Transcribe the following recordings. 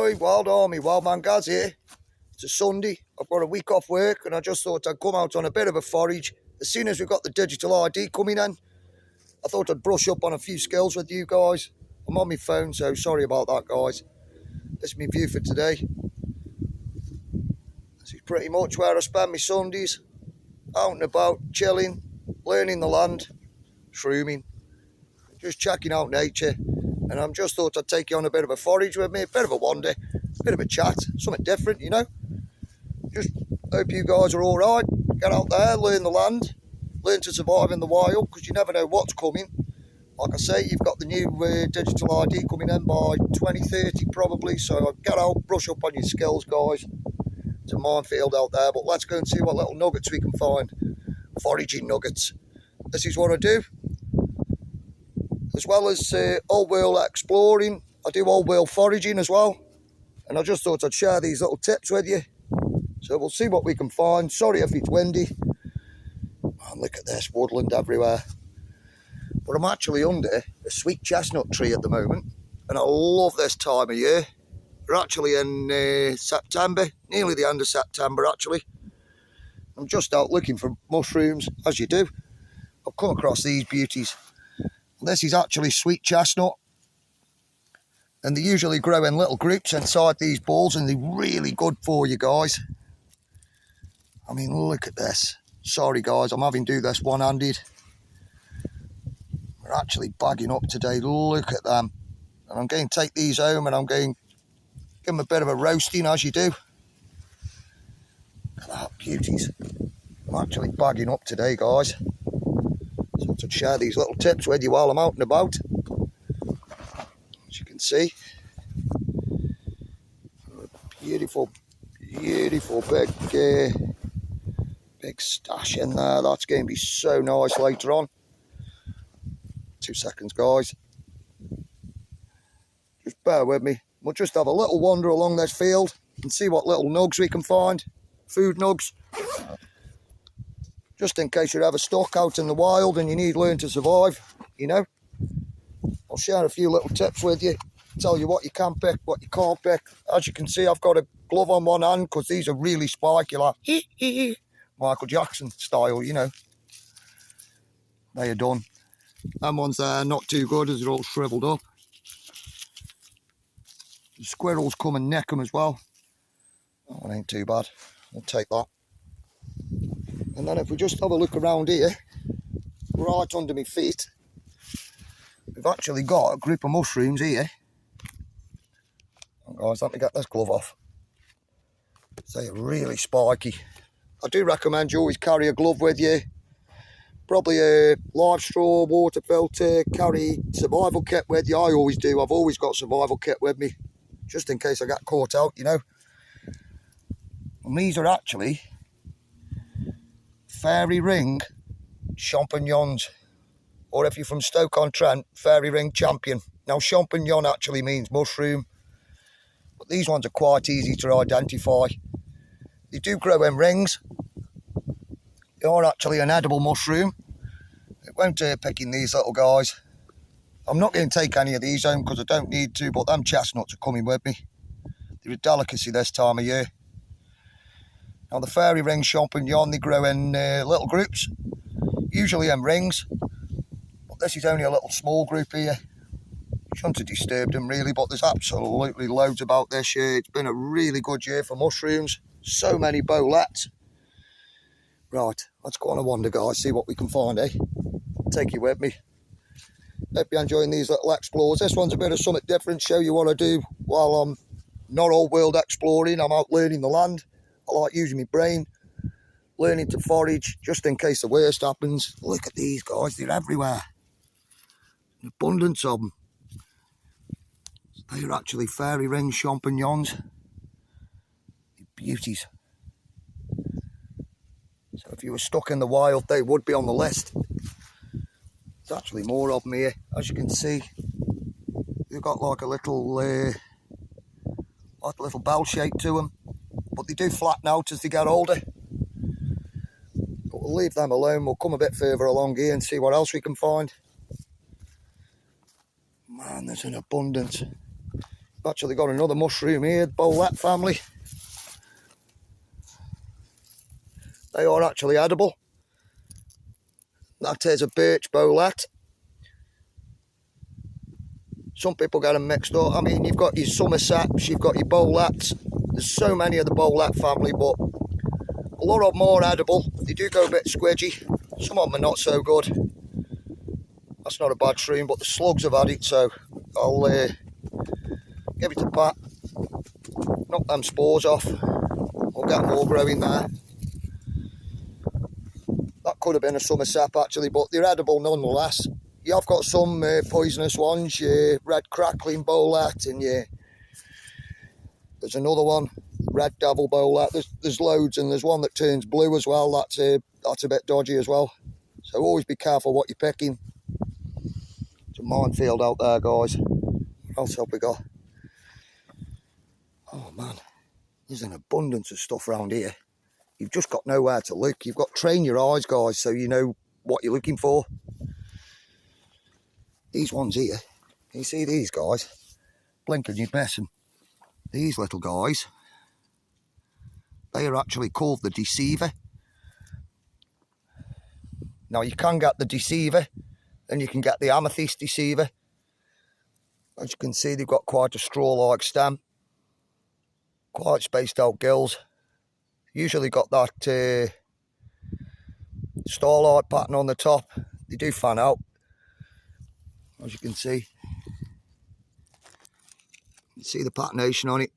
Oi, Wild Army, Wildman Gaz here. It's a Sunday, I've got a week off work and I just thought I'd come out on a bit of a forage. As soon as we've got the digital ID coming in, I thought I'd brush up on a few skills with you guys. I'm on my phone, so sorry about that, guys. This is my view for today. This is pretty much where I spend my Sundays. Out and about, chilling, learning the land, shrooming, just checking out nature. And I just thought I'd take you on a bit of a forage with me, a bit of a wander, a bit of a chat, something different, you know. Just hope you guys are all right. Get out there, learn the land, learn to survive in the wild, because you never know what's coming. Like I say, you've got the new digital ID coming in by 2030 probably, so get out, brush up on your skills, guys. It's a minefield out there, but let's go and see what little nuggets we can find. Foraging nuggets. This is what I do. As well as old world exploring, I do old world foraging as well. And I just thought I'd share these little tips with you. So we'll see what we can find. Sorry if it's windy. Man, look at this, woodland everywhere. But I'm actually under a sweet chestnut tree at the moment. And I love this time of year. We're actually in September, nearly the end of September actually. I'm just out looking for mushrooms, as you do. I've come across these beauties. This is actually sweet chestnut. And they usually grow in little groups inside these balls, and they're really good for you guys. I mean, look at this. Sorry guys, I'm having to do this one-handed. We're actually bagging up today, look at them. And I'm going to take these home and I'm going to give them a bit of a roasting, as you do. Look at that, beauties. I'm actually bagging up today, guys. So to share these little tips with you while I'm out and about. As you can see, beautiful, beautiful big stash in there. That's going to be so nice later on. 2 seconds, guys. Just bear with me. We'll just have a little wander along this field and see what little nugs we can find. Food nugs. Just in case you're ever stuck out in the wild and you need to learn to survive, you know. I'll share a few little tips with you, tell you what you can pick, what you can't pick. As you can see, I've got a glove on one hand because these are really spiky, like Michael Jackson style, you know. They are done. Them ones there, not too good as they're all shriveled up. The squirrels come and neck them as well. That ain't too bad. We'll take that. And then if we just have a look around here, right under my feet, we've actually got a group of mushrooms here. Oh, guys, let me get this glove off. They're really spiky. I do recommend you always carry a glove with you. Probably a live straw, water filter, carry survival kit with you. I always do. I've always got survival kit with me, just in case I get caught out, you know. And these are actually fairy ring champignons, or if you're from Stoke-on-Trent, fairy ring champion. Now champignon actually means mushroom, but these ones are quite easy to identify. They do grow in rings. They are actually an edible mushroom. It won't hurt picking these little guys. I'm not going to take any of these home because I don't need to, but them chestnuts are coming with me. They're a delicacy this time of year. Now the fairy ring champignon, they grow in little groups, usually in rings, but this is only a little small group here. Shouldn't have disturbed them really, but there's absolutely loads about this year. It's been a really good year for mushrooms, so many bolettes. Right, let's go on a wander, guys, see what we can find, eh? I'll take you with me. Hope you're enjoying these little explores. This one's a bit of something different, show you what I do while I'm not old world exploring. I'm out learning the land. I like using my brain, learning to forage, just in case the worst happens. Look at these guys, they're everywhere. An abundance of them. They're actually fairy ring champignons. They're beauties. So if you were stuck in the wild, they would be on the list. There's actually more of them here, as you can see. They've got like a little bell shape to them. But they do flatten out as they get older. But we'll leave them alone. We'll come a bit further along here and see what else we can find. Man, there's an abundance. Actually got another mushroom here, the bowlet family. They are actually edible. That is a birch bowlet. Some people get them mixed up. I mean, you've got your Somersaps, you've got your bowlets. There's so many of the bowlet family, but a lot of them are edible. They do go a bit squidgy. Some of them are not so good. That's not a bad shroom, but the slugs have had it, so I'll give it a pat. Knock them spores off. We'll get more growing there. That could have been a Somersap actually, but they're edible nonetheless. You have got some poisonous ones, your red crackling bowlet, and there's another one, red devil bowlet. There's loads, and there's one that turns blue as well. That's a bit dodgy as well. So always be careful what you're picking. It's a minefield out there, guys. What else have we got? Oh man, there's an abundance of stuff around here. You've just got nowhere to look. You've got to train your eyes, guys, so you know what you're looking for. These ones here, you see these guys? Blink and you're missing. These little guys, they are actually called the Deceiver. Now you can get the Deceiver, and you can get the Amethyst Deceiver. As you can see, they've got quite a straw-like stem. Quite spaced out gills. Usually got that starlight pattern on the top. They do fan out, as you can see. You see the patternation on it.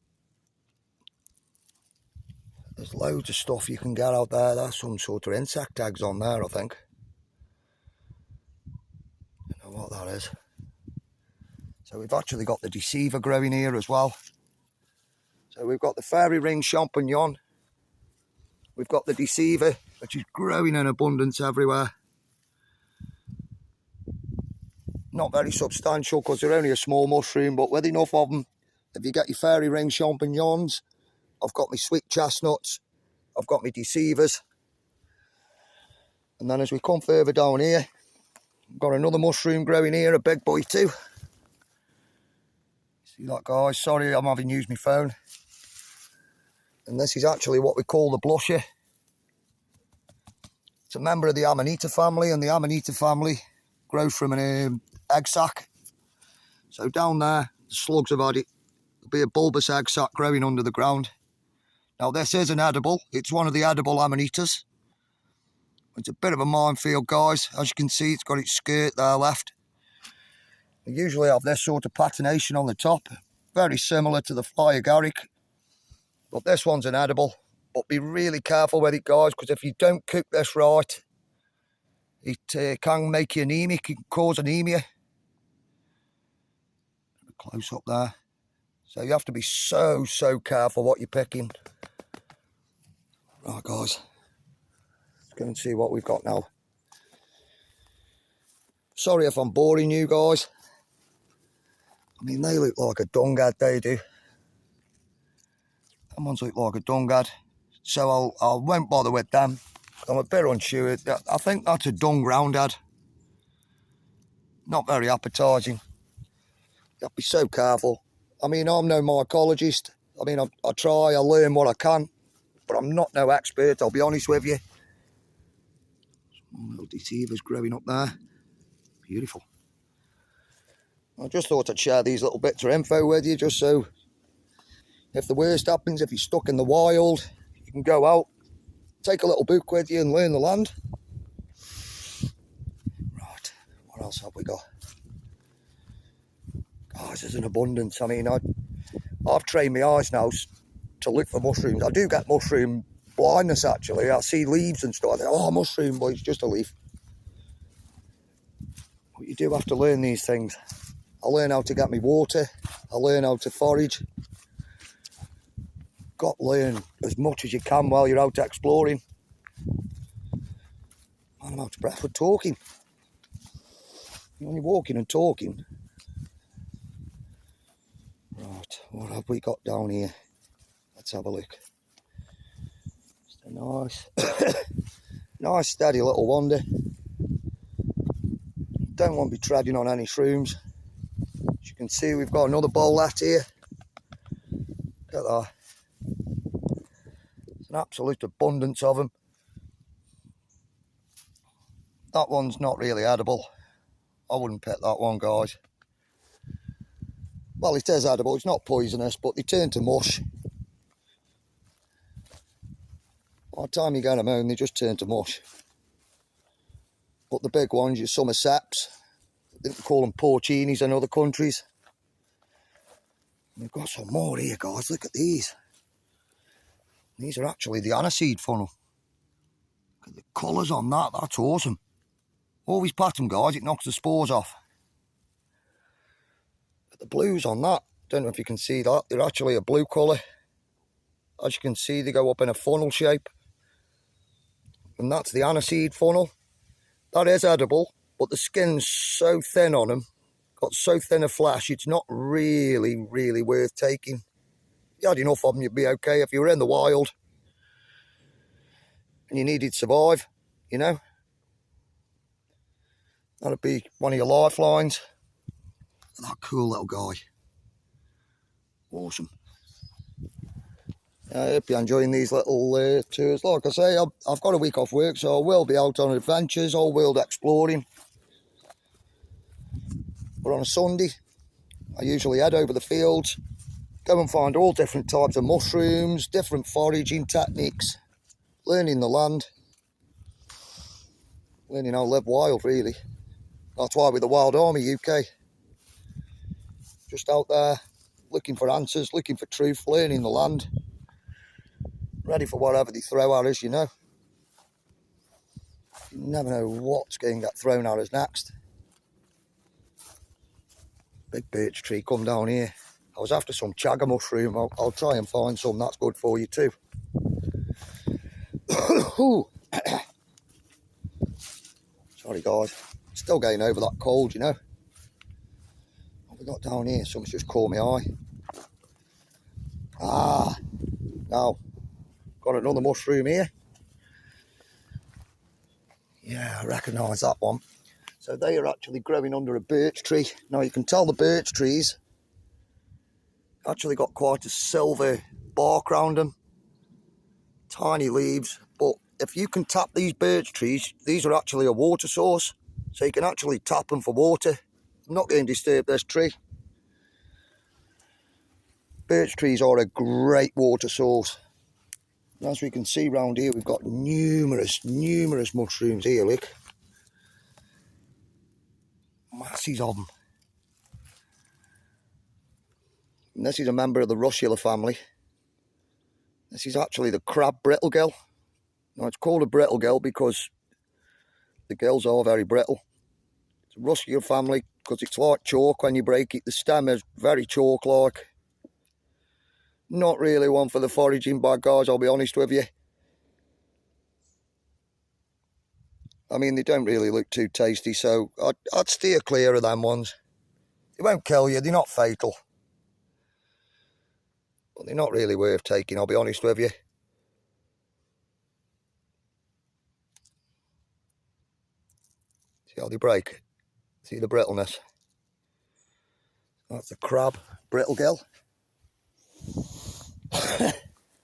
There's loads of stuff you can get out there. There's some sort of insect tags on there, I think. I don't know what that is. So we've actually got the Deceiver growing here as well. So we've got the fairy ring champignon. We've got the Deceiver, which is growing in abundance everywhere. Not very substantial because they're only a small mushroom, but with enough of them, if you get your fairy ring champignons, I've got my sweet chestnuts, I've got my Deceivers. And then as we come further down here, I've got another mushroom growing here, a big boy too. See that, guys? Sorry, I'm having used my phone. And this is actually what we call the blusher. It's a member of the Amanita family, and the Amanita family grows from an egg sac. So down there, the slugs have had it. There'll be a bulbous egg sac growing under the ground. Now this is an edible. It's one of the edible Amanitas. It's a bit of a minefield, guys. As you can see, it's got its skirt there left. They usually have this sort of patination on the top. Very similar to the fly agaric. But this one's an edible. But be really careful with it, guys, because if you don't cook this right, it can make you anemic. It can cause anemia. Close up there. So you have to be so careful what you're picking. Right, guys. Let's go and see what we've got now. Sorry if I'm boring you guys. I mean, they look like a dungad, they do. Them ones look like a dungad. So I won't bother with them. I'm a bit unsure. I think that's a dung roundhead. Not very appetising. You have to be so careful. I mean, I'm no mycologist. I mean, I try, I learn what I can, but I'm not no expert, I'll be honest with you. Small little Deceivers growing up there. Beautiful. I just thought I'd share these little bits of info with you, just so if the worst happens, if you're stuck in the wild, you can go out, take a little book with you and learn the land. Right, what else have we got? Guys, there's an abundance. I mean, I've trained my eyes now to look for mushrooms. I do get mushroom blindness, actually. I see leaves and stuff. I think, oh, mushroom, but it's just a leaf. But you do have to learn these things. I learn how to get me water. I learn how to forage. Got to learn as much as you can while you're out exploring. I'm out of breath with talking. When you're walking and talking. Right, what have we got down here? Let's have a look. Just a nice, nice steady little wander. Don't want to be treading on any shrooms. As you can see, we've got another bowlet here. Look at that. It's an absolute abundance of them. That one's not really edible. I wouldn't pick that one, guys. Well, it is edible. It's not poisonous, but they turn to mush. By the time you get them home, they just turn to mush. But the big ones, your Somerseps, I think they call them porcinis in other countries. We've got some more here, guys. Look at these. These are actually the aniseed funnel. Look at the colours on that. That's awesome. Always pat them, guys. It knocks the spores off. But the blues on that, don't know if you can see that. They're actually a blue colour. As you can see, they go up in a funnel shape. And that's the aniseed funnel. That is edible, but the skin's so thin on them, got so thin a flesh, it's not really worth taking. If you had enough of them, you'd be okay. If you were in the wild and you needed to survive, you know, that'd be one of your lifelines. That cool little guy. Awesome. I hope you're enjoying these little tours. Like I say, I've got a week off work, so I will be out on adventures, all world exploring. But on a Sunday, I usually head over the fields, go and find all different types of mushrooms, different foraging techniques, learning the land, learning how to live wild, really. That's why we're the WILDARMY UK. Just out there, looking for answers, looking for truth, learning the land. Ready for whatever they throw at us, you know. You never know what's going to get thrown at us next. Big birch tree come down here. I was after some chaga mushroom. I'll try and find some. That's good for you too. Sorry guys. Still getting over that cold, you know. What have we got down here? Something's just caught my eye. Ah, now got another mushroom here. Yeah, I recognise that one. So they are actually growing under a birch tree. Now you can tell the birch trees actually got quite a silver bark around them. Tiny leaves. But if you can tap these birch trees, these are actually a water source. So you can actually tap them for water. I'm not going to disturb this tree. Birch trees are a great water source. And as we can see round here, we've got numerous mushrooms here, look. Masses of them. And this is a member of the russula family. This is actually the crab brittlegill. Now it's called a brittlegill because the gills are very brittle. It's a russula family because it's like chalk when you break it. The stem is very chalk-like. Not really one for the foraging bag, guys, I'll be honest with you. I mean, they don't really look too tasty, so I'd steer clear of them ones. They won't kill you, they're not fatal. But they're not really worth taking, I'll be honest with you. See how they break? See the brittleness? That's a crab brittlegill.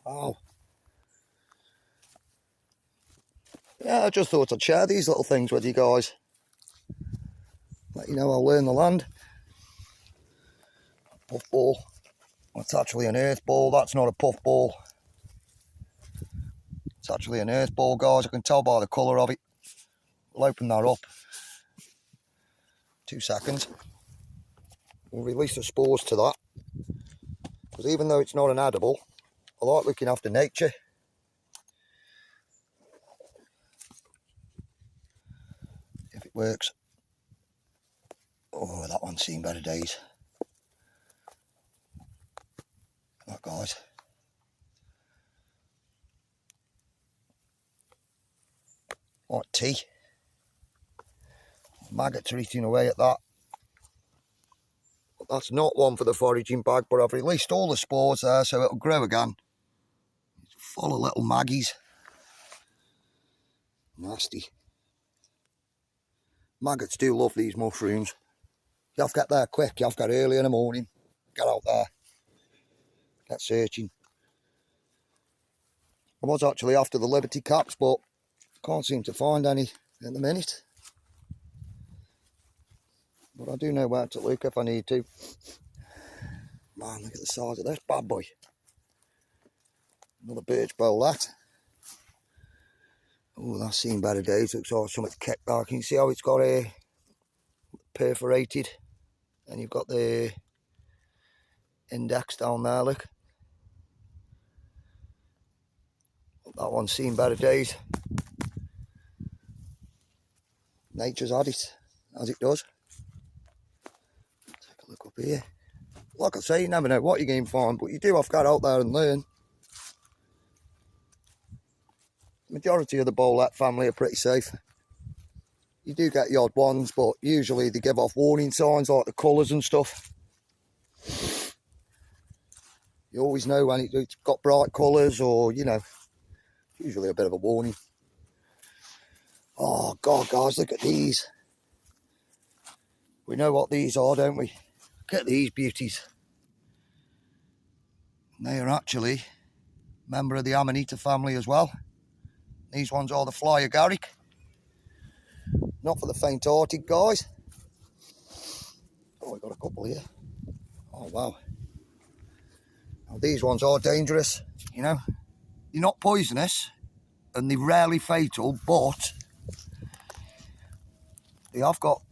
Oh. Yeah, I just thought I'd share these little things with you guys. Let you know I'll learn the land. Puffball. It's actually an earth ball. That's not a puffball. It's actually an earth ball, guys. I can tell by the colour of it. We'll open that up. 2 seconds. We'll release the spores to that. Because even though it's not an edible, I like looking after nature. If it works. Oh, that one's seen better days. Look, guys. Like tea. Maggots are eating away at that. But that's not one for the foraging bag, but I've released all the spores there so it'll grow again. It's full of little maggies. Nasty. Maggots do love these mushrooms. You have to get there quick, you have to get early in the morning. Get out there. get searching. I was actually after the Liberty caps, but can't seem to find any at the minute. But I do know where to look if I need to. Man, look at the size of this bad boy. Another birch bowl, that. Oh, that's seen better days. Looks like something kicked back. You can see how it's got a perforated, and you've got the index down there, look. That one's seen better days. Nature's had it, as it does. Take a look up here. Like I say, you never know what you're going to find, but you do have to get out there and learn. The majority of the bowlet family are pretty safe. You do get the odd ones, but usually they give off warning signs like the colours and stuff. You always know when it's got bright colours, or, you know, usually a bit of a warning. Oh God, guys, look at these. We know what these are, don't we? Look at these beauties. They are actually a member of the Amanita family as well. These ones are the Flyer Garrick. Not for the faint-hearted, guys. Oh, we've got a couple here. Oh, wow. Now, these ones are dangerous, you know. They're not poisonous, and they're rarely fatal, but they have got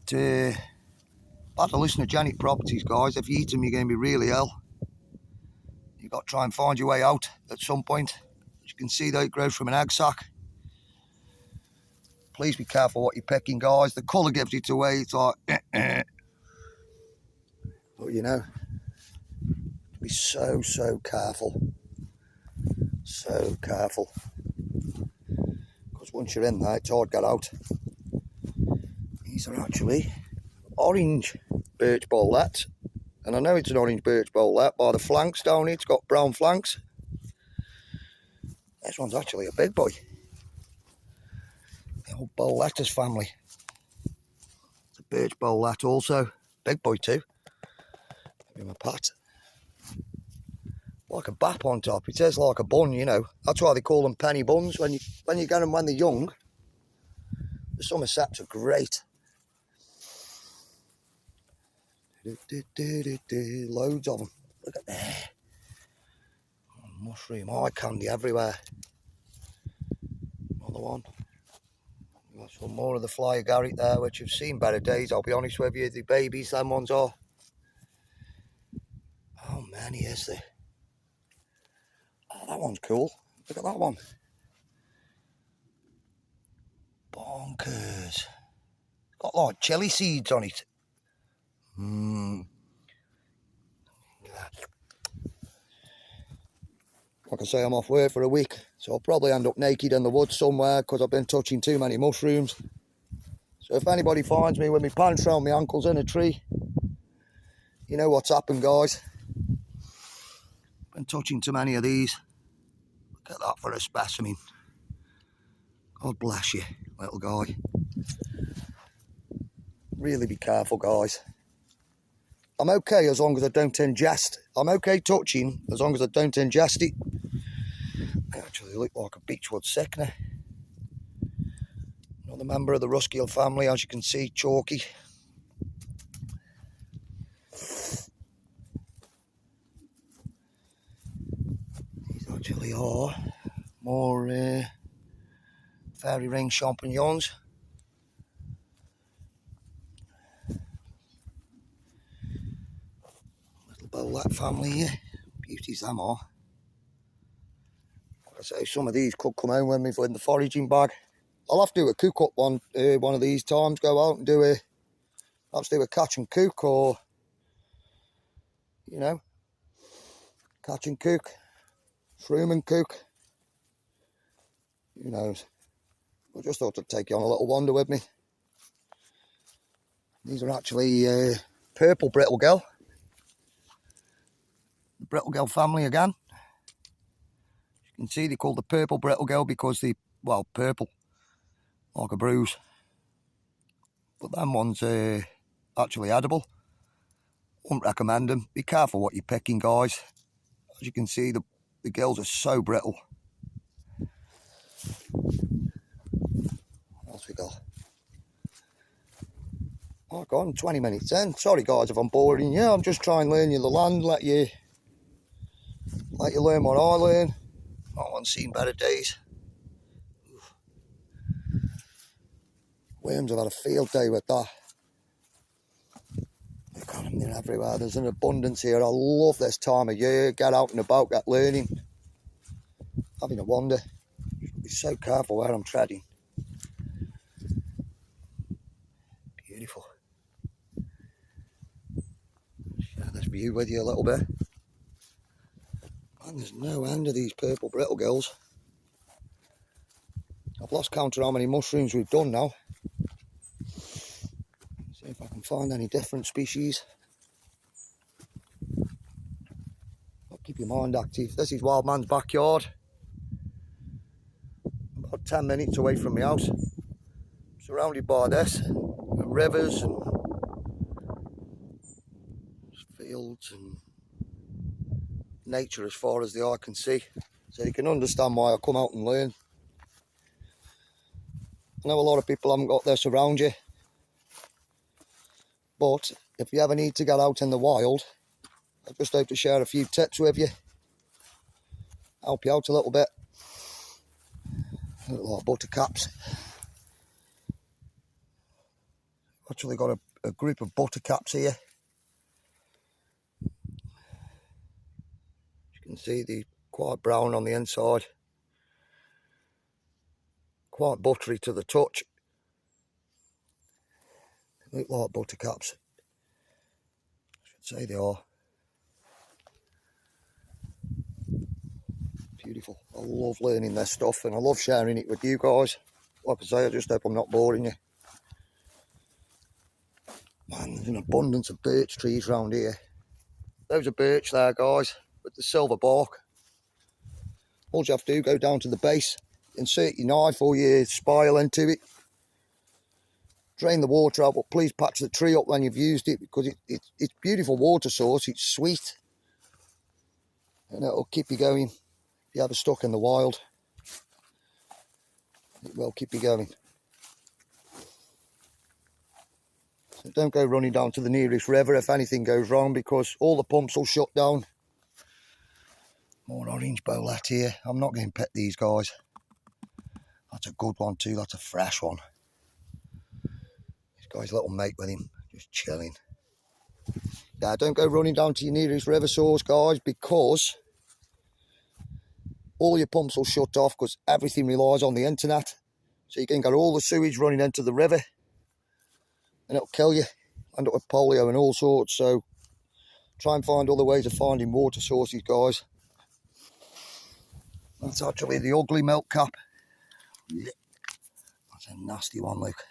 hallucinogenic properties, guys. If you eat them, you're going to be really ill. You've got to try and find your way out at some point. As you can see, though, it grows from an egg sac. Please be careful what you're picking, guys. The colour gives it away. It's like, But, you know, be so careful. So careful. Because once you're in there, it's hard to get out. These are actually orange birch bowlets. And I know it's an orange birch bowlet by the flanks down here. It's got brown flanks. This one's actually a big boy. The old bowletters family. It's a birch bowlet also. Big boy too. Give him a pat. Like a bap on top. It says like a bun, you know. That's why they call them penny buns. When you get them when they're young. The Somersets are great. Loads of them. Look at there. Oh, mushroom eye candy everywhere. Another one. Got some more of the Flyer Garrick there, which you've seen better days. I'll be honest with you, the babies, them ones are. How many is there? Oh, that one's cool. Look at that one. Bonkers. Got like chili seeds on it. Like I say, I'm off work for a week, so I'll probably end up naked in the woods somewhere because I've been touching too many mushrooms. So if anybody finds me with my pants around my ankles in a tree, you know what's happened, guys. Been touching too many of these. Look at that for a specimen. God bless you, little guy. Really be careful, guys. I'm okay as long as I don't ingest. I'm okay touching as long as I don't ingest it. They actually look like a beechwood sickener. Another member of the Ruskeel family, as you can see, chalky. These actually are more fairy ring champignons. Little bowlet family here. Beauties them are. Like I say, some of these could come home with me in the foraging bag. I'll have to do a cook up one of these times. Go out and do a catch and cook, or you know, catch and cook, shroom and cook. Who knows? I just thought I'd take you on a little wander with me. These are actually purple brittle girl. The brittle girl family again. You can see they're called the purple brittle girl because they, well, purple, like a bruise. But them ones actually edible. Wouldn't recommend them. Be careful what you're picking, guys. As you can see, the gills are so brittle. What else we got? Oh, gone 20 minutes then. Sorry guys if I'm boring you. I'm just trying to learn you the land, let you learn what I learn. No one's seen better days. Worms have had a field day with that. Look at them, they're everywhere. There's an abundance here. I love this time of year. Get out and about, get learning. Having a wander. Be so careful where I'm treading. Beautiful. Share this view with you a little bit. And there's no end of these purple brittle gills. I've lost count of how many mushrooms we've done now. See if I can find any different species. I'll keep your mind active. This is Wildman's backyard. About 10 minutes away from my house. Surrounded by this, and rivers and fields and nature as far as the eye can see. So you can understand why I come out and learn. I know a lot of people haven't got this around you, but if you ever need to get out in the wild, I just hope to share a few tips with you, help you out a little bit. Look like buttercups. Actually got a group of buttercups here. You can see they're quite brown on the inside, quite buttery to the touch. They look like buttercups. I should say they are. Beautiful. I love learning this stuff and I love sharing it with you guys. Like I say, I just hope I'm not boring you. Man, there's an abundance of birch trees around here. Those are birch there, guys, with the silver bark. All you have to do, go down to the base, insert your knife or your spile into it, drain the water out, but please patch the tree up when you've used it, because it's beautiful water source. It's sweet and it'll keep you going. If you're ever stuck in the wild, it will keep you going. So don't go running down to the nearest river if anything goes wrong, because all the pumps will shut down. More orange bowlet here. I'm not going to pet these guys. That's a good one too. That's a fresh one. This guy's a little mate with him, just chilling. Yeah, don't go running down to your nearest river source, guys, because all your pumps will shut off, because everything relies on the internet. So you can get all the sewage running into the river and it'll kill you. End up with polio and all sorts. So try and find other ways of finding water sources, guys. That's actually the ugly milk cap. That's a nasty one, look.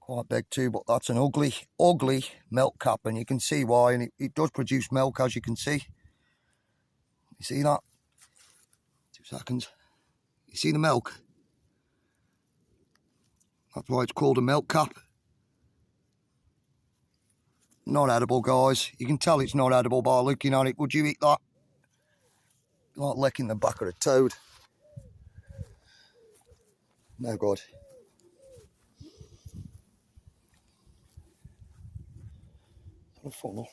Quite big too, but that's an ugly milk cap, and you can see why. And it does produce milk, as you can see. You see that? 2 seconds. You see the milk? That's why it's called a milk cap. Not edible, guys. You can tell it's not edible by looking at it. Would you eat that? Like licking the back of a toad. No good. A funnel.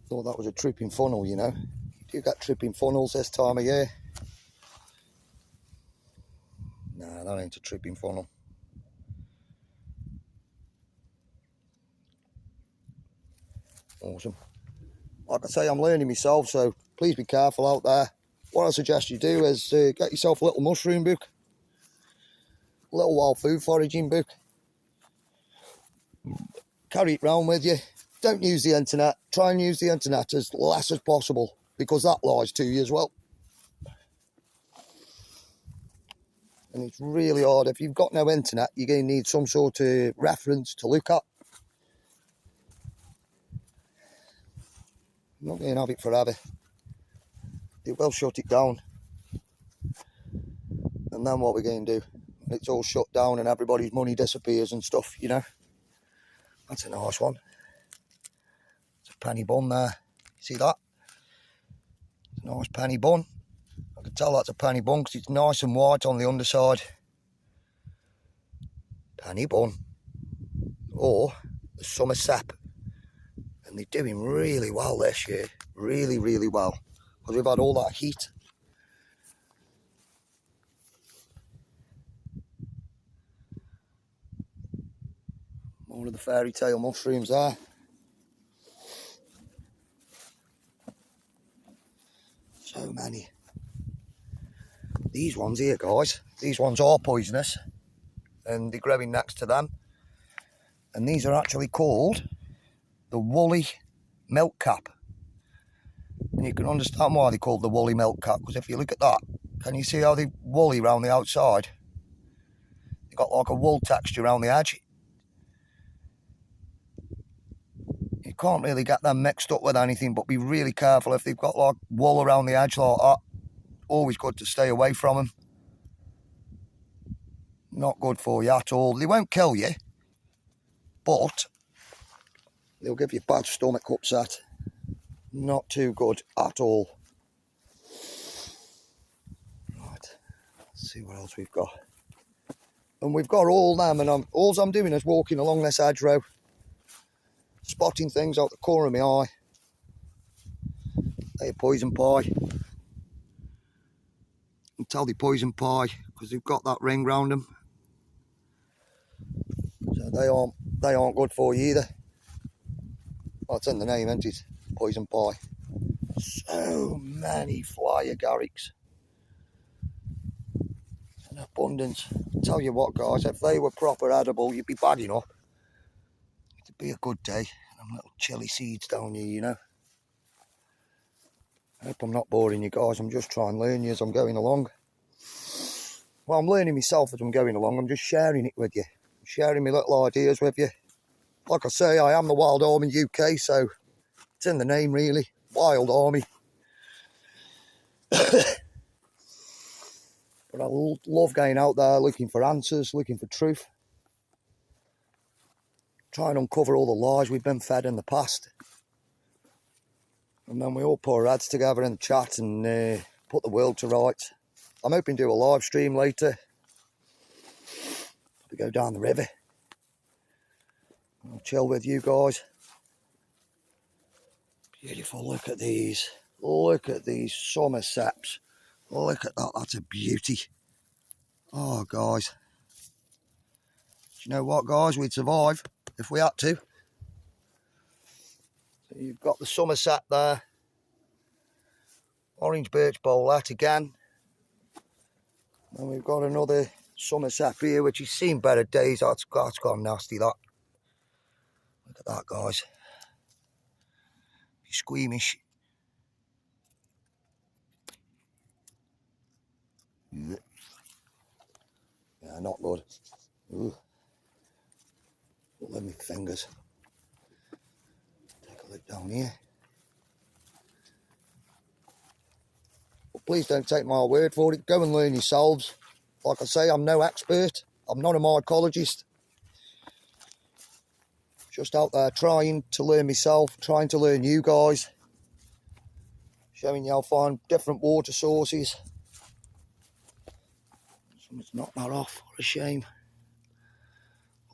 Thought that was a tripping funnel, you know. You do get tripping funnels this time of year. Nah, that ain't a tripping funnel. Awesome. Like I say, I'm learning myself, so please be careful out there. What I suggest you do is get yourself a little mushroom book, a little wild food foraging book. Carry it round with you. Don't use the internet. Try and use the internet as less as possible, because that lies to you as well. And it's really hard. If you've got no internet, you're going to need some sort of reference to look at. You're not going to have it forever. It will shut it down. And then what we're going to do? It's all shut down and everybody's money disappears and stuff, you know. That's a nice one. It's a penny bun there. See that? Nice penny bun. I can tell that's a penny bun because it's nice and white on the underside. Penny bun. Or the summer sap. And they're doing really well this year. Really, really well. Because we've had all that heat. More of the fairy tale mushrooms there. So many. These ones here, guys, these ones are poisonous. And they're growing next to them. And these are actually called the woolly milk cap. And you can understand why they're called the woolly milk cap. Because if you look at that, can you see how they're woolly around the outside? They've got like a wool texture around the edge. You can't really get them mixed up with anything, but be really careful if they've got like wool around the edge like that. Always good to stay away from them. Not good for you at all. They won't kill you, but they'll give you bad stomach upset. Not too good at all. Right, let's see what else we've got. And we've got all them, and all I'm doing is walking along this hedgerow, spotting things out the corner of my eye. They're poison pie. You can tell they're poison pie because they've got that ring round them. So they aren't good for you either. Well, it's in the name, isn't it? Poison pie. So many fly agarics. In abundance. I'll tell you what, guys, if they were proper edible, you'd be bad enough. It'd be a good day. Them little chili seeds down here, you know. I hope I'm not boring you guys. I'm just trying to learn you as I'm going along. Well, I'm learning myself as I'm going along. I'm just sharing it with you. Sharing my little ideas with you. Like I say, I am the Wild Army UK, so it's in the name really. Wild Army. But I love going out there looking for answers, looking for truth. Try and uncover all the lies we've been fed in the past. And then we all put our heads together in the chat and put the world to rights. I'm hoping to do a live stream later. We go down the river. I'll chill with you guys. Beautiful, look at these. Look at these summer saps. Look at that, that's a beauty. Oh, guys. Do you know what, guys? We'd survive if we had to. So you've got the summer sap there. Orange birch bowlet again. And we've got another summer sap here, which has seen better days. That's gone nasty, that. Look at that, guys. Be squeamish. Yeah, not good. Ooh. Let me fingers. Take a look down here. But please don't take my word for it. Go and learn yourselves. Like I say, I'm no expert. I'm not a mycologist. Just out there trying to learn myself, trying to learn you guys. Showing you how to find different water sources. Someone's knocked that off. What a shame.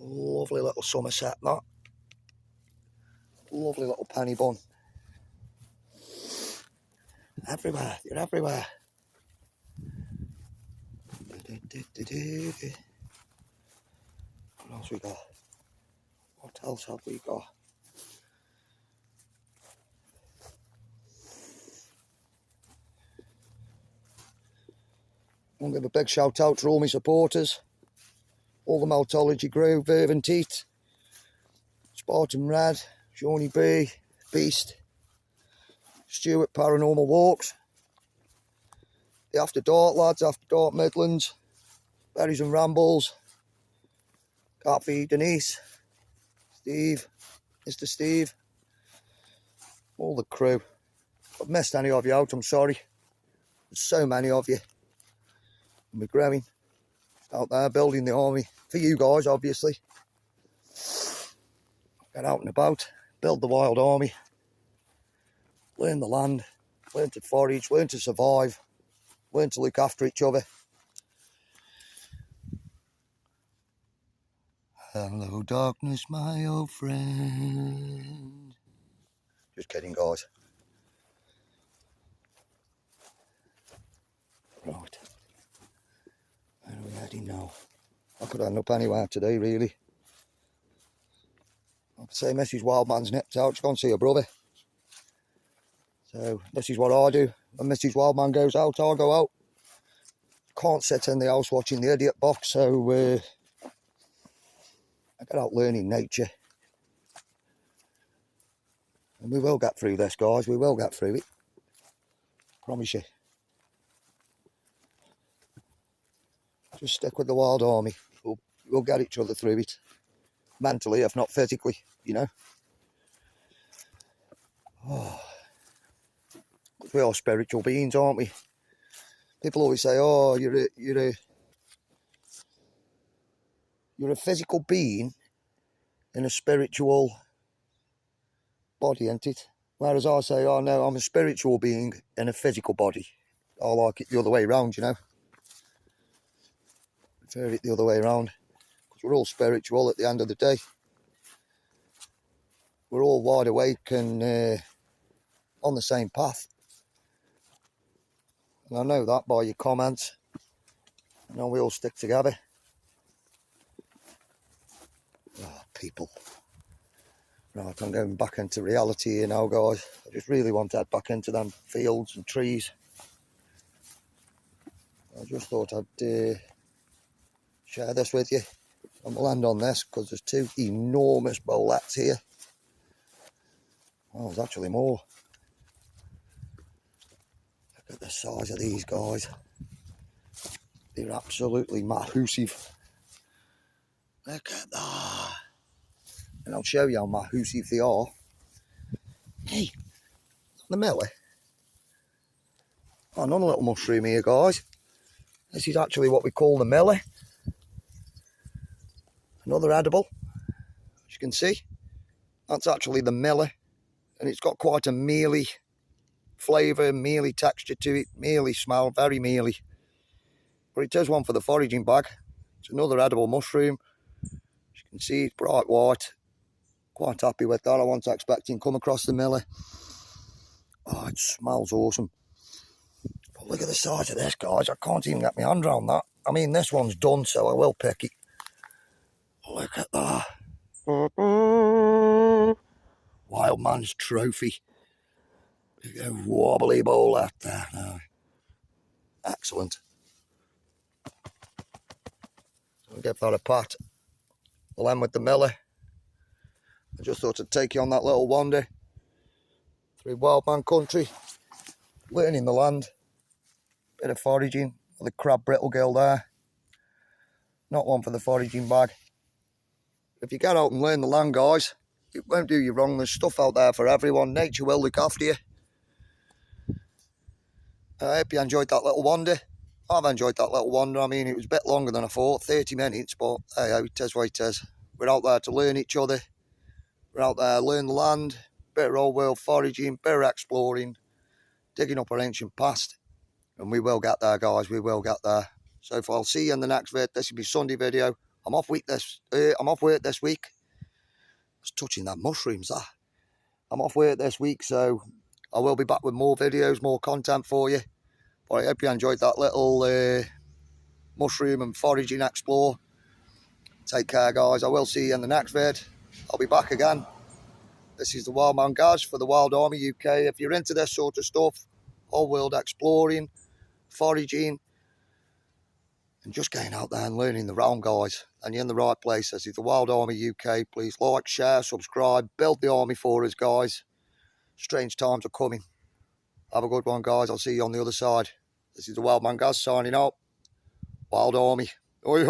Lovely little summer sap, that. Lovely little penny bun. Everywhere, they're everywhere. What else we got? What else have we got? I'll give a big shout out to all my supporters. All the Meltology Grove, Verve Teat, Spartan Red, Shawnee B, Beast, Stuart Paranormal Walks, the After Dark lads, After Dark Midlands, Berries and Rambles, Can't Feed Denise, Steve, Mr. Steve, all the crew. If I've missed any of you out, I'm sorry. There's so many of you. And we're growing out there, building the army for you guys, obviously. Get out and about, build the Wild Army. learn the land, learn to forage, learn to survive, learn to look after each other. Hello darkness, my old friend. Just kidding, guys. Right. Where are we heading now? I could end up anywhere today, really. Like I say, Mrs. Wildman's nipped out. She's gone to see her brother. So this is what I do. When Mrs. Wildman goes out, I go out. Can't sit in the house watching the idiot box, so I get out learning nature. And we will get through this, guys. We will get through it. Promise you. Just stick with the wild army. We'll get each other through it. Mentally, if not physically, you know. Oh. We are spiritual beings, aren't we? People always say, oh, you're a physical being in a spiritual body, ain't it? Whereas I say, oh no, I'm a spiritual being in a physical body. I like it the other way around, you know. I prefer it the other way around. Because we're all spiritual at the end of the day. We're all wide awake and on the same path. And I know that by your comments. I know we all stick together. Oh, people. Right, I'm going back into reality here now, guys. I just really want to head back into them fields and trees. I just thought I'd share this with you. I'm going to land on this because there's two enormous boletes here. Oh, there's actually more. Look at the size of these guys. They're absolutely massive. Look at that. And I'll show you how massive they are. Hey, the melly. Oh, another little mushroom here, guys. This is actually what we call the melly. Another edible, as you can see. That's actually the melly. And it's got quite a mealy flavour, mealy texture to it, mealy smell, very mealy. But it is one for the foraging bag. It's another edible mushroom. As you can see, it's bright white. Quite happy with that. I wasn't expecting come across the melly. Oh, it smells awesome. But look at the size of this, guys. I can't even get my hand around that. I mean, this one's done, so I will pick it. Look at that. Wildman's trophy. Look at a wobbly bowl out there now. Excellent. I'll give that a pat. We'll end with the melly. I just thought I'd take you on that little wander through Wildman country, learning the land, bit of foraging, the crab brittle gill there. Not one for the foraging bag. If you get out and learn the land, guys, it won't do you wrong. There's stuff out there for everyone. Nature will look after you. I hope you enjoyed that little wander. I've enjoyed that little wander. I mean, it was a bit longer than I thought, 30 minutes, but hey, it is what it is. We're out there to learn each other. We're out there to learn the land, bit of old world foraging, bit of exploring, digging up our ancient past. And we will get there, guys, we will get there. So if I'll see you in the next vid, this will be Sunday video. I'm off work this week. I was touching that mushrooms, that. I'm off work this week, so I will be back with more videos, more content for you. But I hope you enjoyed that little mushroom and foraging explore. Take care, guys. I will see you in the next vid. I'll be back again. This is the Wildman Gaz for the Wild Army UK. If you're into this sort of stuff, whole world exploring, foraging, and just getting out there and learning the realm, guys, and you're in the right place. This is the Wild Army UK. Please like, share, subscribe, build the army for us, guys. Strange times are coming. Have a good one, guys. I'll see you on the other side. This is the Wildman Gaz signing out. Wild Army. Oi, oi.